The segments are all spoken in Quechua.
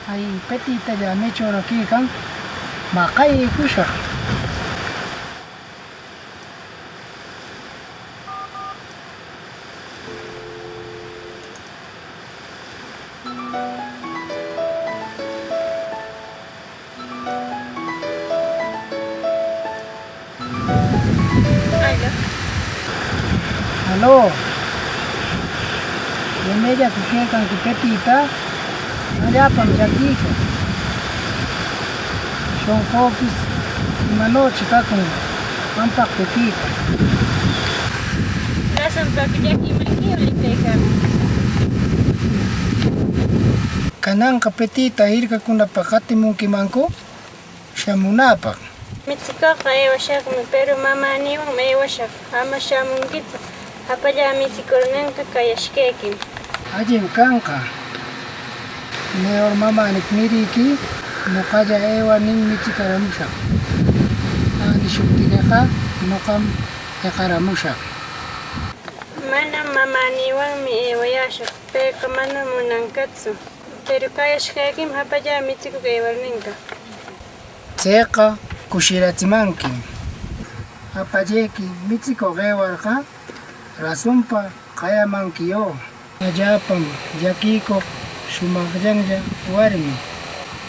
Ay petita ya me choro ki kan makai kusha. Aló. Viene ella que kan ki petita. Allá pam jakisha. Son focus manoche ka kun pampak petita. Nasaan pa kaya kimakiulit teka? Kanang ka petita hirka kuna pakati mungki manko. Siya munapak. Mitsika ka ewa siya pero mama niwa ewa siya. Ama siya mungkit. Hapala mitsikurngan ka kaya shkekim. Ajin kanka. Neor mama nikmiriki. Nakaja ewa ning mitsikaramusha. Ani shuktineka nokam yakaramusha. Mana mama niwa ewa yasha. Pero mana munankatsu. Pero kaya shkekim hapala mitsiku ewa ninka. Tseka kushiratsimanki. Apajeki mitsiko gewarka. Rasumpa kaya mankiyo. Ajapam yakiko shumakjanja warmi.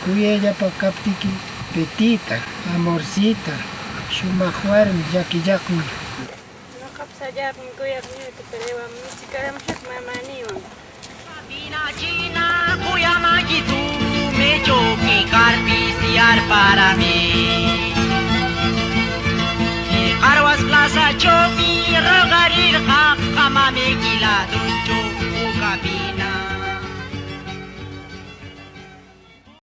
Kuyeja pa kaptiki petita, amorcita, shumak warmi yakijakmi. Nakapsajapin kuyak niyo pero ewa mitsikaramusha mama niwa. China, Kuyama gitu, me choque carpiciar para mí. Arwas plaza choki, regarir kak, kama me kilado, choco cabina.